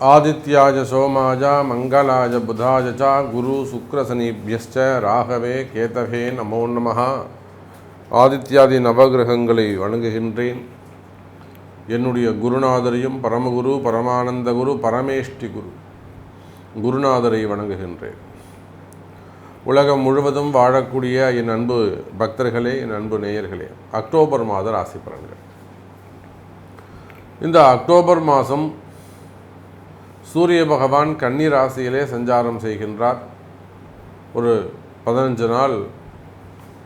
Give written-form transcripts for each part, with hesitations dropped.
ஆதித்யாஜ சோமாஜ மங்களாஜ புதாஜ ச குரு சுக்ரசனிபியஸ்ச ராகவே கேதவே நமோ நமஹ. ஆதித்யாதி நவகிரகங்களை வணங்குகின்றேன். என்னுடைய குருநாதரையும் பரமகுரு பரமானந்த குரு பரமேஷ்டி குருநாதரை வணங்குகின்றேன். உலகம் முழுவதும் வாழக்கூடிய என் அன்பு பக்தர்களே, என் அன்பு நேயர்களே, அக்டோபர் மாத ராசி பலன்கள். இந்த அக்டோபர் மாதம் சூரிய பகவான் கன்னி ராசியிலே சஞ்சாரம் செய்கின்றார். ஒரு 15 நாள்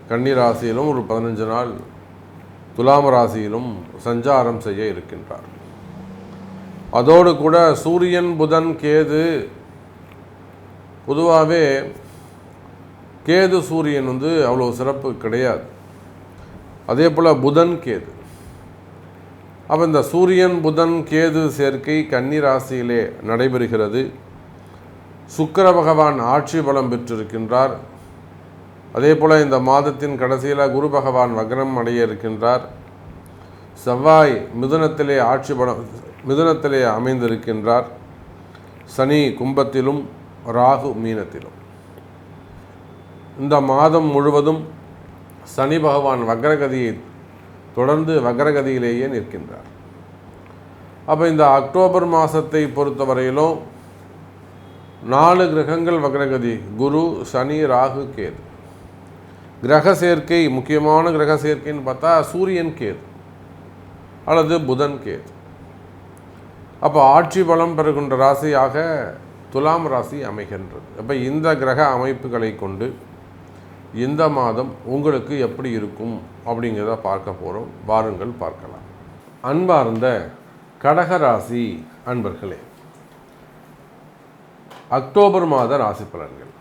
கன்னி ராசியிலும் ஒரு 15 நாள் துலாம் ராசியிலும் சஞ்சாரம் செய்ய இருக்கின்றார். அதோடு கூட சூரியன் புதன் கேது, பொதுவாகவே கேது சூரியன் அவ்வளோ சிறப்பு கிடையாது. அதே போல் புதன் கேது. அப்போ இந்த சூரியன் புதன் கேது சேர்க்கை கன்னி ராசியிலே நடைபெறுகிறது. சுக்கிர பகவான் ஆட்சி பலம் பெற்றிருக்கின்றார். அதே போல் இந்த மாதத்தின் கடைசியில் குரு பகவான் வக்ரம் அடைய இருக்கின்றார். செவ்வாய் மிதுனத்திலே அமைந்திருக்கின்றார். சனி கும்பத்திலும் ராகு மீனத்திலும். இந்த மாதம் முழுவதும் சனி பகவான் வக்ரகதியை தொடர்ந்து வக்ரகதியிலேயே நிற்கின்றார். அப்போ இந்த அக்டோபர் மாதத்தை பொறுத்தவரையிலும் 4 கிரகங்கள் வக்ரகதி: குரு, சனி, ராகு, கேது. கிரக சேர்க்கை, முக்கியமான கிரக சேர்க்கைன்னு பார்த்தா சூரியன் கேது அல்லது புதன் கேது. அப்போ ஆட்சி பலம் பெறுகின்ற ராசியாக துலாம் ராசி அமைகின்றது. அப்போ இந்த கிரக அமைப்புகளை கொண்டு இந்த மாதம் உங்களுக்கு எப்படி இருக்கும் அப்படிங்கிறத பார்க்க போகிறோம். வாருங்கள் பார்க்கலாம். அன்பார்ந்த கடகராசி அன்பர்களே, அக்டோபர் மாத ராசி பலன்கள்.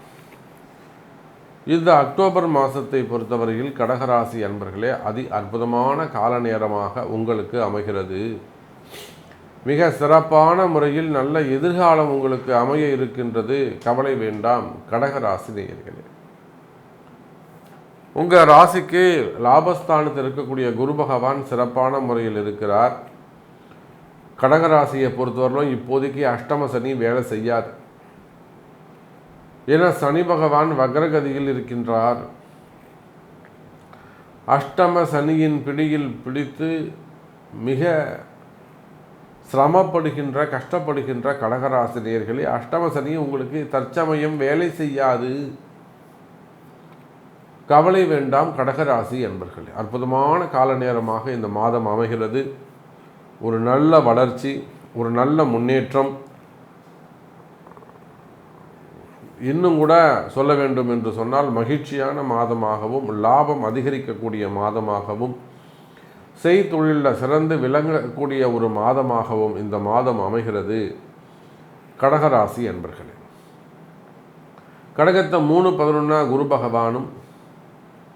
இந்த அக்டோபர் மாதத்தை பொறுத்தவரையில் கடகராசி அன்பர்களே, அதி அற்புதமான கால நேரமாக உங்களுக்கு அமைகிறது. மிக சிறப்பான முறையில் நல்ல எதிர்காலம் உங்களுக்கு அமைய இருக்கின்றது. கவலை வேண்டாம் கடகராசி நேயர்களே. உங்கள் ராசிக்கு லாபஸ்தானத்தில் இருக்கக்கூடிய குரு பகவான் சிறப்பான முறையில் இருக்கிறார். கடகராசியை பொறுத்தவரையிலும் இப்போதைக்கு அஷ்டம சனி வேலை செய்யாது. ஏன்னா சனி பகவான் வக்ரகதியில் இருக்கின்றார். அஷ்டம சனியின் பிடியில் பிடித்து மிக சிரமப்படுகின்ற கஷ்டப்படுகின்ற கடகராசினியர்களே, அஷ்டம சனி உங்களுக்கு தற்சமயம் வேலை செய்யாது. கவலை வேண்டாம் கடகராசி என்பர்களே. அற்புதமான கால நேரமாக இந்த மாதம் அமைகிறது. ஒரு நல்ல வளர்ச்சி, ஒரு நல்ல முன்னேற்றம், இன்னும் கூட சொல்ல வேண்டும் என்று சொன்னால் மகிழ்ச்சியான மாதமாகவும் லாபம் அதிகரிக்கக்கூடிய மாதமாகவும் செய்தொழிலில் சிறந்து விளங்கக்கூடிய ஒரு மாதமாகவும் இந்த மாதம் அமைகிறது கடகராசி என்பர்களே. கடகத்தை 3-11 குரு பகவானும்,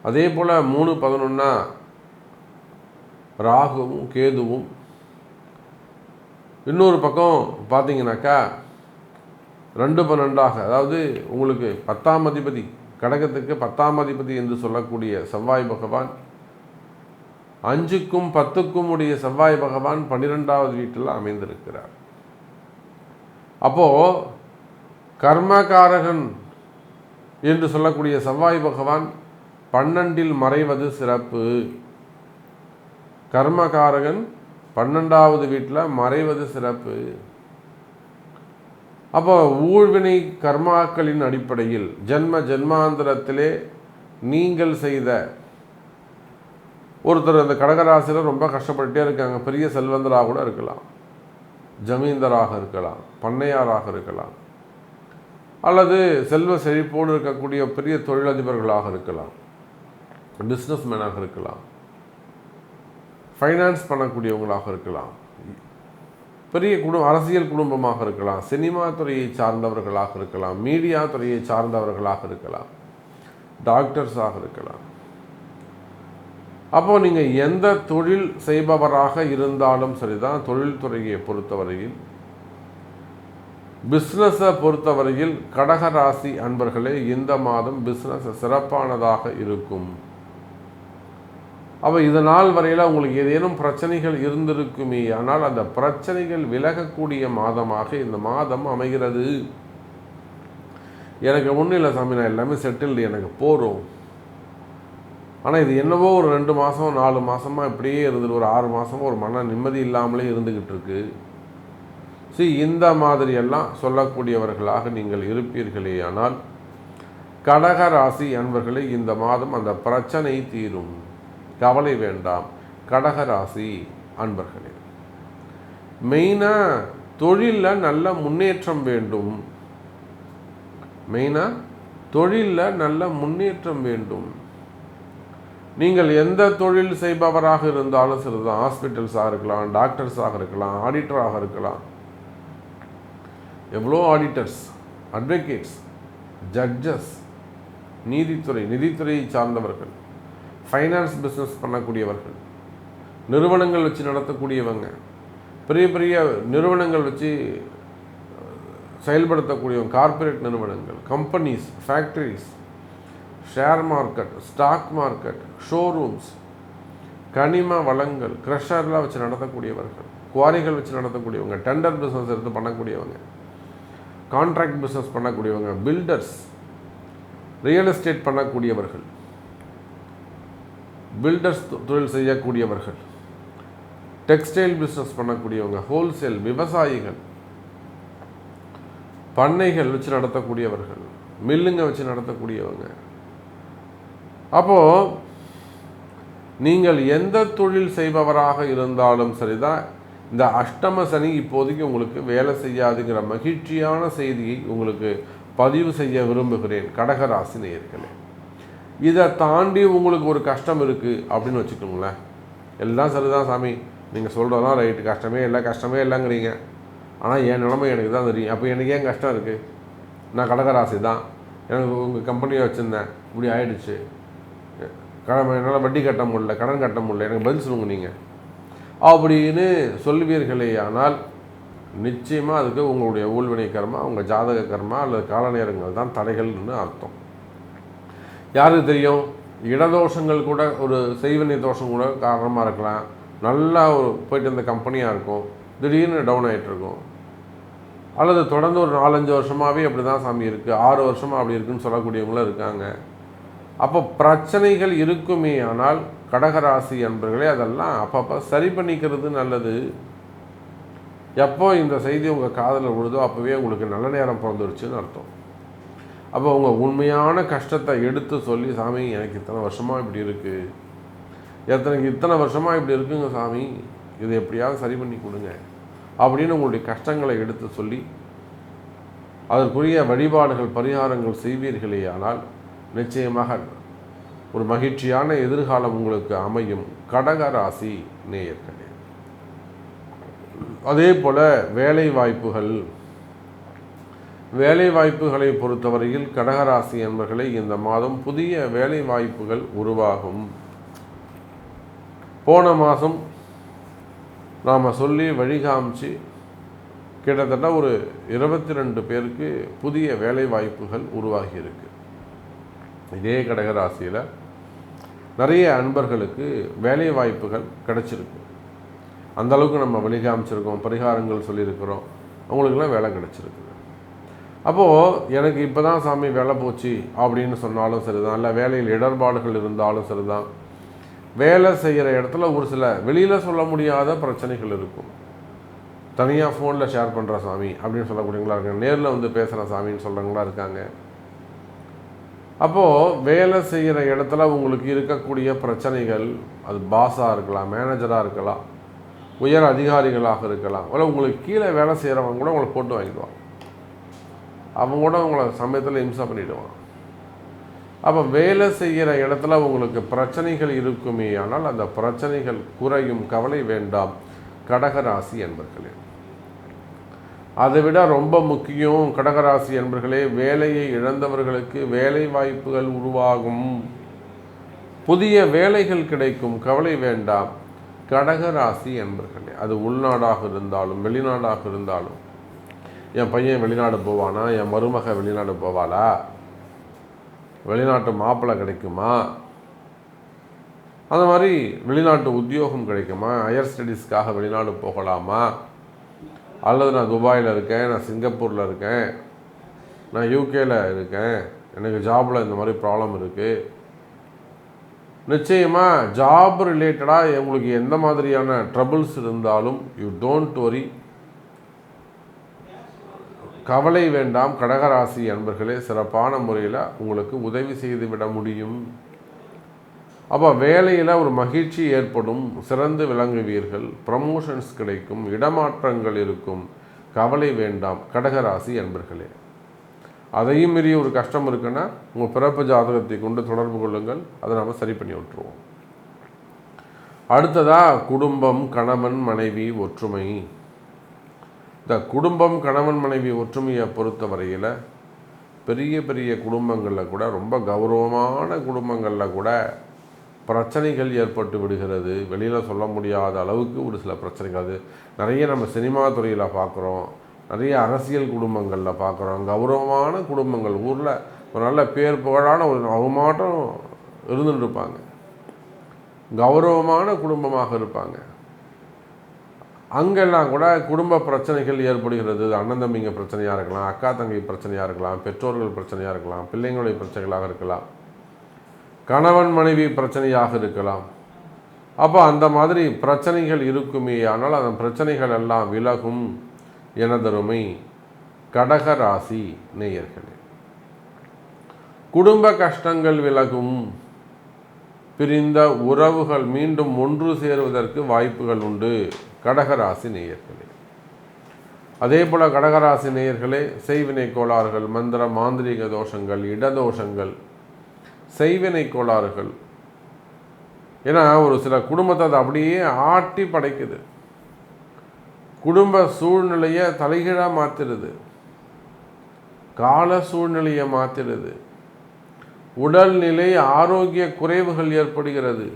அதே போல் 3-11 ராகுவும் கேதுவும். இன்னொரு பக்கம் பார்த்தீங்கன்னாக்கா 2-12, அதாவது உங்களுக்கு 10ஆம் அதிபதி, கடகத்துக்கு 10ஆம் அதிபதி என்று சொல்லக்கூடிய செவ்வாய் பகவான், 5க்கும் 10க்கும் உடைய செவ்வாய் பகவான் 12வது வீட்டில் அமைந்திருக்கிறார். அப்போது கர்மகாரகன் என்று சொல்லக்கூடிய செவ்வாய் பகவான் 12இல் மறைவது சிறப்பு. கர்மகாரகன் 12வது வீட்டில் மறைவது சிறப்பு. அப்போ ஊழ்வினை கர்மாக்களின் அடிப்படையில் ஜென்மாந்திரத்திலே நீங்கள் செய்த ஒருத்தர் அந்த கடகராசியில் ரொம்ப கஷ்டப்பட்டுட்டே இருக்காங்க. பெரிய செல்வந்தராக கூட இருக்கலாம், ஜமீன்தாராக இருக்கலாம், பண்ணையாராக இருக்கலாம், அல்லது செல்வ செழிப்போடு இருக்கக்கூடிய பெரிய தொழிலதிபர்களாக இருக்கலாம், பிஸ்னஸ் மேனாக இருக்கலாம், ஃபைனான்ஸ் பண்ணக்கூடியவங்களாக இருக்கலாம், பெரிய அரசியல் குடும்பமாக இருக்கலாம், சினிமா துறையை சார்ந்தவர்களாக இருக்கலாம், மீடியா துறையை சார்ந்தவர்களாக இருக்கலாம், டாக்டர்ஸாக இருக்கலாம். அப்போது நீங்கள் எந்த தொழில் செய்பவராக இருந்தாலும் சரிதான், தொழில்துறையை பொறுத்தவரையில், பிஸ்னஸை பொறுத்தவரையில் கடகராசி அன்பர்களே, இந்த மாதம் பிஸ்னஸ் சிறப்பானதாக இருக்கும். அப்போ இது நாள் வரையில் உங்களுக்கு ஏதேனும் பிரச்சனைகள் இருந்திருக்குமே, ஆனால் அந்த பிரச்சனைகள் விலகக்கூடிய மாதமாக இந்த மாதம் அமைகிறது. எனக்கு ஒன்றும் இல்லை சாமி, நான் எல்லாமே செட்டில்டு, எனக்கு போகிறோம். ஆனால் இது என்னவோ ஒரு 2 மாதம் 4 மாதமாக இப்படியே இருந்துட்டு, ஒரு 6 மாதமாக ஒரு மன நிம்மதி இல்லாமலே இருந்துக்கிட்டு இருக்கு. இந்த மாதிரியெல்லாம் சொல்லக்கூடியவர்களாக நீங்கள் இருப்பீர்களே ஆனால் கடக ராசி அன்பர்களே, இந்த மாதம் அந்த பிரச்சனை தீரும், கவலை வேண்டாம். கடக ராசி அன்பர்களே, மெயினாக தொழிலில் நல்ல முன்னேற்றம் வேண்டும். நல்ல முன்னேற்றம் வேண்டும். நீங்கள் எந்த தொழில் செய்பவராக இருந்தாலும் சரிதான், ஹாஸ்பிட்டல்ஸாக இருக்கலாம், டாக்டர்ஸாக இருக்கலாம், ஆடிட்டராக இருக்கலாம். எவ்வளோ ஆடிட்டர்ஸ், அட்வொகேட்ஸ், ஜட்ஜஸ், நிதித்துறையை சார்ந்தவர்கள், ஃபைனான்ஸ் பிஸ்னஸ் பண்ணக்கூடியவர்கள், நிறுவனங்கள் வச்சு நடத்தக்கூடியவங்க, பெரிய பெரிய நிறுவனங்கள் வச்சு செயல்படுத்தக்கூடியவங்க, கார்ப்பரேட் நிறுவனங்கள், companies, factories, share market, stock market, showrooms, கனிம வளங்கள், க்ரஷர்லாம் வச்சு நடத்தக்கூடியவர்கள், குவாரிகள் வச்சு நடத்தக்கூடியவங்க, டெண்டர் பிஸ்னஸ் எடுத்து பண்ணக்கூடியவங்க, கான்ட்ராக்ட் பிஸ்னஸ் பண்ணக்கூடியவங்க, பில்டர்ஸ், ரியல் எஸ்டேட் பண்ணக்கூடியவர்கள், பில்டர்ஸ் தொழில் செய்யக்கூடியவர்கள், டெக்ஸ்டைல் பிஸ்னஸ் பண்ணக்கூடியவங்க, ஹோல்சேல், விவசாயிகள், பண்ணைகள் வச்சு நடத்தக்கூடியவர்கள், மில்லுங்க வச்சு நடத்தக்கூடியவங்க. அப்போது நீங்கள் எந்த தொழில் செய்பவராக இருந்தாலும் சரிதான், இந்த அஷ்டம சனி இப்போதைக்கு உங்களுக்கு வேலை செய்யாதுங்கிற மகிழ்ச்சியான செய்தியை உங்களுக்கு பதிவு செய்ய விரும்புகிறேன் கடகராசி நேயர்களே. இதை தாண்டி உங்களுக்கு ஒரு கஷ்டம் இருக்குது அப்படின்னு வச்சுக்கோங்களேன். எல்லாம் சரிதான் சாமி, நீங்கள் சொல்கிறதெல்லாம் ரைட்டு, கஷ்டமே இல்லைங்கிறீங்க. ஆனால் என் நிலைமை எனக்கு தான் தெரியும். அப்போ எனக்கு ஏன் கஷ்டம் இருக்குது? நான் கடகராசி தான், எனக்கு உங்கள் கம்பெனியை வச்சுருந்தேன், இப்படி ஆயிடுச்சு, என்னால் வட்டி கட்ட முடியல, கடன் கட்ட முடியல, எனக்கு பதில் சொல்லுங்க நீங்கள் அப்படின்னு சொல்லுவீர்களே. ஆனால் நிச்சயமாக அதுக்கு உங்களுடைய ஊழ்வினை கர்மா, உங்கள் ஜாதக கர்மா அல்லது கால நேரங்கள் தான் தடைகள்னு அர்த்தம். யாருக்கு தெரியும், இடதோஷங்கள் கூட, ஒரு செய்வினை தோஷம் கூட காரணமாக இருக்கலாம். நல்லா ஒரு போயிட்டு இருந்த கம்பெனியாக இருக்கும், திடீர்னு டவுன் ஆகிட்டுருக்கும். அல்லது தொடர்ந்து ஒரு 4-5 வருஷமாகவே அப்படி தான் சாமி இருக்குது, 6 வருஷமாக அப்படி இருக்குதுன்னு சொல்லக்கூடியவங்களும் இருக்காங்க. அப்போ பிரச்சனைகள் இருக்குமே. ஆனால் கடகராசி அன்பர்களே, அதெல்லாம் அப்பப்போ சரி பண்ணிக்கிறது நல்லது. எப்போ இந்த செய்தி உங்கள் காதில் விழுதோ அப்போவே உங்களுக்கு நல்ல நேரம் பிறந்துருச்சுன்னு அர்த்தம். அப்போ உங்கள் உண்மையான கஷ்டத்தை எடுத்து சொல்லி, சாமி எனக்கு இத்தனை வருஷமாக இப்படி இருக்குது, இத்தனை வருஷமாக இப்படி இருக்குங்க சாமி, இதை எப்படியாவது சரி பண்ணி கொடுங்க அப்படின்னு உங்களுடைய கஷ்டங்களை எடுத்து சொல்லி அதற்குரிய வழிபாடுகள் பரிகாரங்கள் செய்வீர்களே. ஆனால் நிச்சயமாக ஒரு மகிழ்ச்சியான எதிர்காலம் உங்களுக்கு அமையும் கடகராசி நேயர்களே. அதே போல் வேலை வாய்ப்புகளை பொறுத்தவரையில் கடகராசி என்பவர்களை இந்த மாதம் புதிய வேலை வாய்ப்புகள் உருவாகும். போன மாதம் நாம் சொல்லி வழிகாமிச்சு கிட்டத்தட்ட ஒரு 22 பேருக்கு புதிய வேலை வாய்ப்புகள் உருவாகியிருக்கு. இதே கடகராசியில் நிறைய அன்பர்களுக்கு வேலை வாய்ப்புகள் கிடச்சிருக்கு. அந்தளவுக்கு நம்ம வழிகாமிச்சிருக்கோம், பரிகாரங்கள் சொல்லியிருக்கிறோம், அவங்களுக்கெல்லாம் வேலை கிடச்சிருக்கு. அப்போது எனக்கு இப்போ தான் சாமி வேலை போச்சு அப்படின்னு சொன்னாலும் சரிதான், இல்லை வேலையில் இடர்பாடுகள் இருந்தாலும் சரிதான், வேலை செய்கிற இடத்துல ஒரு சில வெளியில் சொல்ல முடியாத பிரச்சனைகள் இருக்கும். தனியாக ஃபோனில் ஷேர் பண்ணுற சாமி அப்படின்னு சொல்லக்கூடியவங்களா இருக்காங்க, நேரில் வந்து பேசுகிற சாமின்னு சொல்கிறவங்களா இருக்காங்க. அப்போது வேலை செய்கிற இடத்துல உங்களுக்கு இருக்கக்கூடிய பிரச்சனைகள், அது பாஸாக இருக்கலாம், மேனேஜராக இருக்கலாம், உயர் அதிகாரிகளாக இருக்கலாம், இல்லை உங்களுக்கு கீழே வேலை செய்கிறவங்க கூட உங்களை போட்டு வாங்கிடுவாங்க, அவங்க கூட உங்களை சமயத்தில் இம்சை பண்ணிவிடுவாங்க. அப்போ வேலை செய்கிற இடத்துல உங்களுக்கு பிரச்சனைகள் இருக்குமே. ஆனால் அந்த பிரச்சனைகள் குறையும், கவலை வேண்டாம் கடகராசி என்பர்களே. அதை விட ரொம்ப முக்கியம் கடகராசி என்பர்களே, வேலையை இழந்தவர்களுக்கு வேலை வாய்ப்புகள் உருவாகும், புதிய வேலைகள் கிடைக்கும், கவலை வேண்டாம் கடகராசி என்பர்களே. அது உள்நாடாக இருந்தாலும் வெளிநாடாக இருந்தாலும், என் பையன் வெளிநாடு போவானா, என் மருமக வெளிநாடு போவாளா, வெளிநாட்டு மாப்பிள்ளை கிடைக்குமா, அந்த மாதிரி வெளிநாட்டு உத்தியோகம் கிடைக்குமா, ஹையர் ஸ்டடீஸ்க்காக வெளிநாடு போகலாமா, அல்லது நான் துபாயில் இருக்கேன், நான் சிங்கப்பூரில் இருக்கேன், நான் யூகேயில் இருக்கேன், எனக்கு ஜாபில் இந்த மாதிரி ப்ராப்ளம் இருக்குது. நிச்சயமாக ஜாப் ரிலேட்டடாக உங்களுக்கு எந்த மாதிரியான ட்ரபிள்ஸ் இருந்தாலும் யூ டோன்ட் வரி, கவலை வேண்டாம். கடகராசி அன்பர்களே, சிறப்பான முறையில் உங்களுக்கு உதவி செய்து விட முடியும். அப்போ வேலையில் ஒரு மகிழ்ச்சி ஏற்படும், சிறந்து விளங்குவீர்கள், ப்ரமோஷன்ஸ் கிடைக்கும், இடமாற்றங்கள் இருக்கும். கவலை வேண்டாம் கடகராசி அன்பர்களே. அதையும் மீறி ஒரு கஷ்டம் இருக்குன்னா உங்கள் பிறப்பு ஜாதகத்தை கொண்டு தொடர்பு கொள்ளுங்கள், அதை நம்ம சரி பண்ணி விட்டுருவோம். அடுத்ததாக குடும்பம், கணவன் மனைவி ஒற்றுமை. இந்த குடும்பம், கணவன் மனைவி ஒற்றுமையை பொறுத்த வரையில் பெரிய பெரிய குடும்பங்களில் கூட, ரொம்ப கௌரவமான குடும்பங்களில் கூட பிரச்சனைகள் ஏற்பட்டு விடுகிறது. வெளியில் சொல்ல முடியாத அளவுக்கு ஒரு சில பிரச்சனைகள், அது நிறைய நம்ம சினிமா துறையில் பார்க்குறோம், நிறைய அரசியல் குடும்பங்களில் பார்க்குறோம். கௌரவமான குடும்பங்கள், ஊரில் ஒரு நல்ல பேர் புகழான ஒரு அவங்க மாட்டம் இருந்துட்டு இருப்பாங்க, கௌரவமான குடும்பமாக இருப்பாங்க. அங்கெல்லாம் கூட குடும்ப பிரச்சனைகள் ஏற்படுகிறது. அண்ணன் தம்பிங்க பிரச்சனையாக இருக்கலாம், அக்கா தங்கை பிரச்சனையாக இருக்கலாம், பெற்றோர்கள் பிரச்சனையாக இருக்கலாம், பிள்ளைங்களுடைய பிரச்சனைகளாக இருக்கலாம், கணவன் மனைவி பிரச்சனையாக இருக்கலாம். அப்போ அந்த மாதிரி பிரச்சனைகள் இருக்குமே, ஆனால் அந்த பிரச்சனைகள் எல்லாம் விலகும். எனதருமை கடகராசி நேயர்களே, குடும்ப கஷ்டங்கள் விலகும், பிரிந்த உறவுகள் மீண்டும் ஒன்று சேருவதற்கு வாய்ப்புகள் உண்டு. கடகராசி நேயர்களே, அதே போல் கடகராசி நேயர்களே, செய்வினை கோளாறுகள், மந்திர மாந்திரீக தோஷங்கள், இடதோஷங்கள், செய்வினை கோளாறுகள், ஏன்னா ஒரு சில குடும்பத்தை அது அப்படியே ஆட்டி படைக்குது. குடும்ப சூழ்நிலையை தலைகீழாக மாற்றிடுது, கால சூழ்நிலையை மாற்றிடுது, உடல்நிலை ஆரோக்கிய குறைவுகள் ஏற்படுகிறது.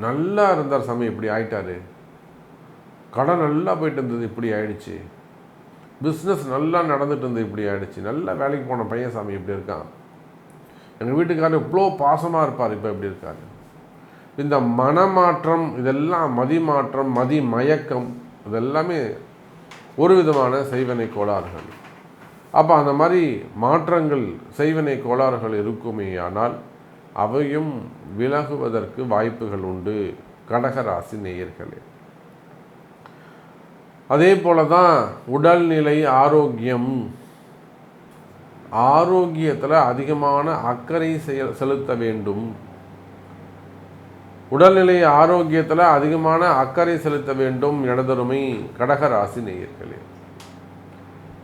நல்லா இருந்தார் சாமி, இப்படி ஆயிட்டாரு, கடன் நல்லா போயிட்டு இருந்தது, இப்படி ஆயிடுச்சு, பிஸ்னஸ் நல்லா நடந்துட்டு இருந்தது, இப்படி ஆயிடுச்சு, நல்லா வேலைக்கு போன பையன் சாமி இப்படி இருக்கான், எங்கள் வீட்டுக்காரர் இவ்வளோ பாசமாக இருப்பார், இப்போ எப்படி இருக்காரு. இந்த மனமாற்றம், இதெல்லாம் மதிமாற்றம், மதி மயக்கம், இதெல்லாமே ஒரு விதமான செய்வினை கோளாறுகள். அப்போ அந்த மாதிரி மாற்றங்கள், செய்வினை கோளாறுகள் இருக்குமே, ஆனால் அவையும் விலகுவதற்கு வாய்ப்புகள் உண்டு. கடகராசி நேயர்களே, அதே போல தான் உடல்நிலை ஆரோக்கியம், ஆரோக்கியத்தில் அதிகமான அக்கறை செலுத்த வேண்டும். உடல்நிலை ஆரோக்கியத்தில் அதிகமான அக்கறை செலுத்த வேண்டும். இடதருமை கடகராசி நேயர்களே,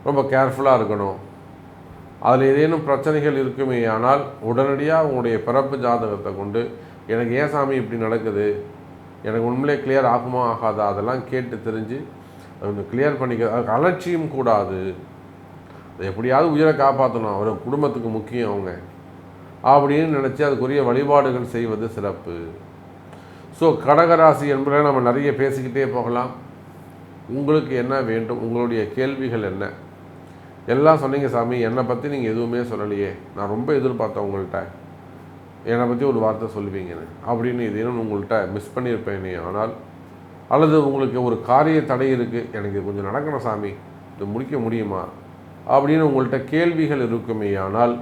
ரொம்ப கேர்ஃபுல்லாக இருக்கணும். அதில் ஏதேனும் பிரச்சனைகள் இருக்குமே, ஆனால் உடனடியாக உங்களுடைய பிறப்பு ஜாதகத்தை கொண்டு எனக்கு ஏன் சாமி இப்படி நடக்குது, எனக்கு உண்மையிலே கிளியர் ஆகுமா ஆகாதா, அதெல்லாம் கேட்டு தெரிஞ்சு அது கிளியர் பண்ணிக்க. அதுக்கு அலட்சியம் கூடாது, அதை எப்படியாவது உயிரை காப்பாற்றணும், அவர் குடும்பத்துக்கு முக்கியம் அவங்க அப்படின்னு நினச்சி அதுக்குரிய வழிபாடுகள் செய்வது சிறப்பு. ஸோ கடகராசி என்பதை நம்ம நிறைய பேசிக்கிட்டே போகலாம். உங்களுக்கு என்ன வேண்டும், உங்களுடைய கேள்விகள் என்ன, எல்லாம் சொன்னீங்க சாமி, என்னை பற்றி நீங்கள் எதுவுமே சொல்லலையே, நான் ரொம்ப எதிர்பார்த்தேன் உங்கள்கிட்ட என்னை பற்றி ஒரு வார்த்தை சொல்லுவீங்கன்னு அப்படின்னு இதேனும் உங்கள்கிட்ட மிஸ் பண்ணியிருப்பேனே. ஆனால் அல்லது உங்களுக்கு ஒரு காரிய தடை இருக்குது, எனக்கு கொஞ்சம் நடக்கணும் சாமி, இது முடிக்க முடியுமா அப்படின்னு உங்கள்கிட்ட கேள்விகள் இருக்குமே, ஆனால்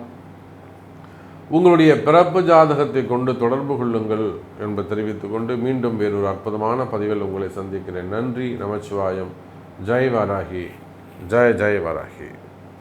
உங்களுடைய பிறப்பு ஜாதகத்தை கொண்டு தொடர்பு கொள்ளுங்கள் என்பதை தெரிவித்துக்கொண்டு மீண்டும் வேறொரு அற்புதமான பதிவில் உங்களை சந்திக்கிறேன். நன்றி, நமச்சிவாயம். ஜெய் வாராகி, ஜெய ஜெய வாராகி.